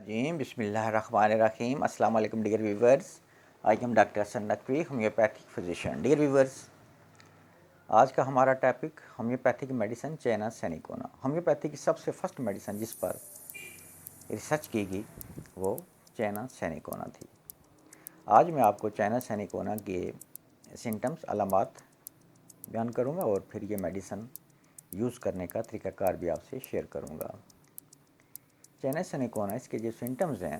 جی بسم اللہ الرحمن الرحیم. السلام علیکم dear viewers. I am doctor Hasan Naqvi, homeopathic physician. Dear viewers, آج کا ہمارا topic homeopathic medicine China cinchona. Homeopathy کی سب سے فرسٹ میڈیسن جس پر ریسرچ کی گئی وہ چائنا سینیکونا تھی. آج میں آپ کو چائنا سینیکونا کے سمٹمز, علامات بیان کروں گا اور پھر یہ میڈیسن یوز کرنے کا طریقہ کار بھی آپ سے شیئر کروں گا. چائنا سینیکونا, اس کے جو سمٹمز ہیں,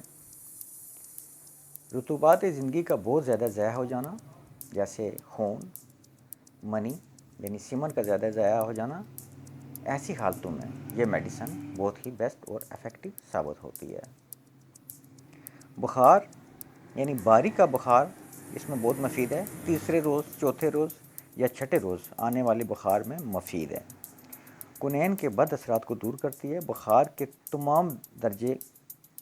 رطوبات زندگی کا بہت زیادہ ضائع ہو جانا, جیسے خون, منی یعنی سیمن کا زیادہ ضائع ہو جانا. ایسی حالتوں میں یہ میڈیسن بہت ہی بیسٹ اور افیکٹو ثابت ہوتی ہے. بخار یعنی باری کا بخار اس میں بہت مفید ہے. تیسرے روز, چوتھے روز یا چھٹے روز آنے والے بخار میں مفید ہے. کنین کے بد اثرات کو دور کرتی ہے. بخار کے تمام درجے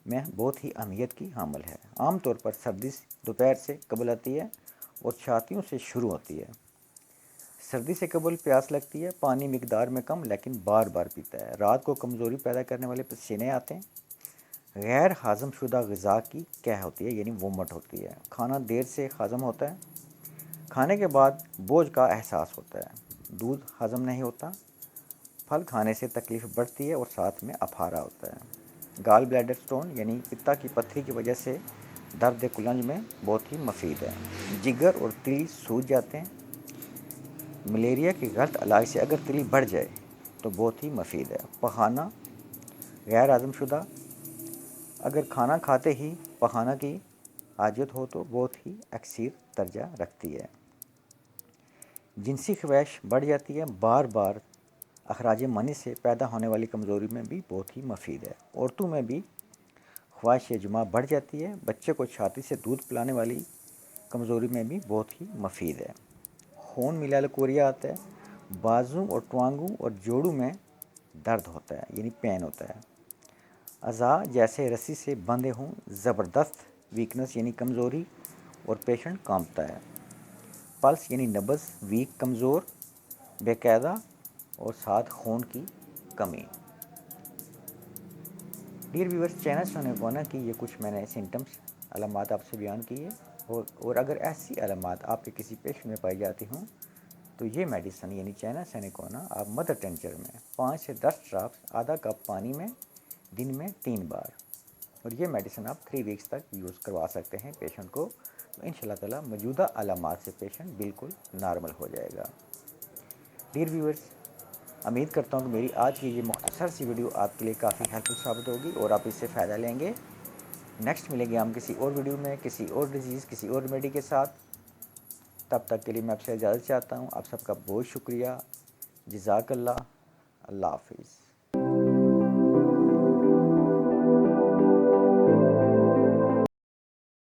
میں بہت ہی اہمیت کی حامل ہے. عام طور پر سردی دوپہر سے قبل آتی ہے اور چھاتیوں سے شروع ہوتی ہے. سردی سے قبل پیاس لگتی ہے, پانی مقدار میں کم لیکن بار بار پیتا ہے. رات کو کمزوری پیدا کرنے والے پسینے آتے ہیں. غیر ہضم شدہ غذا کی کیا ہوتی ہے, یعنی وومٹ ہوتی ہے. کھانا دیر سے ہضم ہوتا ہے. کھانے کے بعد بوجھ کا احساس ہوتا ہے. دودھ ہضم نہیں ہوتا. پھل کھانے سے تکلیف بڑھتی ہے اور ساتھ میں اپھارا ہوتا ہے. گال بلیڈر سٹون یعنی پتا کی پتھری کی وجہ سے درد کلنج میں بہت ہی مفید ہے. جگر اور تلی سوج جاتے ہیں. ملیریا کے غلط علاج سے اگر تلی بڑھ جائے تو بہت ہی مفید ہے. پخانا غیر ہضم شدہ, اگر کھانا کھاتے ہی پخانا کی حاجت ہو تو بہت ہی اکثر درجہ رکھتی ہے. جنسی خواہش بڑھ جاتی ہے. بار بار اخراج منی سے پیدا ہونے والی کمزوری میں بھی بہت ہی مفید ہے. عورتوں میں بھی خواہش جماع بڑھ جاتی ہے. بچے کو چھاتی سے دودھ پلانے والی کمزوری میں بھی بہت ہی مفید ہے. خون ملا کوریا آتا ہے. بازو اور ٹوانگوں اور جوڑوں میں درد ہوتا ہے, یعنی پین ہوتا ہے. اعضاء جیسے رسی سے بندھے ہوں, زبردست ویکنس یعنی کمزوری اور پیشنٹ کانپتا ہے. پلس یعنی نبض ویک, کمزور, بے قاعدہ اور ساتھ خون کی کمی. ڈیئر ویورز, چائنا سینیکونا کی یہ کچھ میں نے سمٹمس, علامات آپ سے بیان کی ہے. اور اگر ایسی علامات آپ کے کسی پیشنٹ میں پائی جاتی ہوں تو یہ میڈیسن یعنی چائنا سینیکونا آپ مدر ٹنچر میں 5 سے 10 ڈراپس آدھا کپ پانی میں دن میں 3 بار, اور یہ میڈیسن آپ 3 ویکس تک یوز کروا سکتے ہیں پیشنٹ کو. تو ان شاء اللہ تعالیٰ موجودہ علامات سے پیشنٹ بالکل نارمل ہو جائے گا. ڈیئر ویورز, امید کرتا ہوں کہ میری آج کی یہ مختصر سی ویڈیو آپ کے لیے کافی ہیلپ فل ثابت ہوگی اور آپ اس سے فائدہ لیں گے. نیکسٹ ملیں گے ہم کسی اور ویڈیو میں, کسی اور ڈیزیز, کسی اور ریمیڈی کے ساتھ. تب تک کے لیے میں آپ سے اجازت چاہتا ہوں. آپ سب کا بہت شکریہ. جزاک اللہ. اللہ حافظ.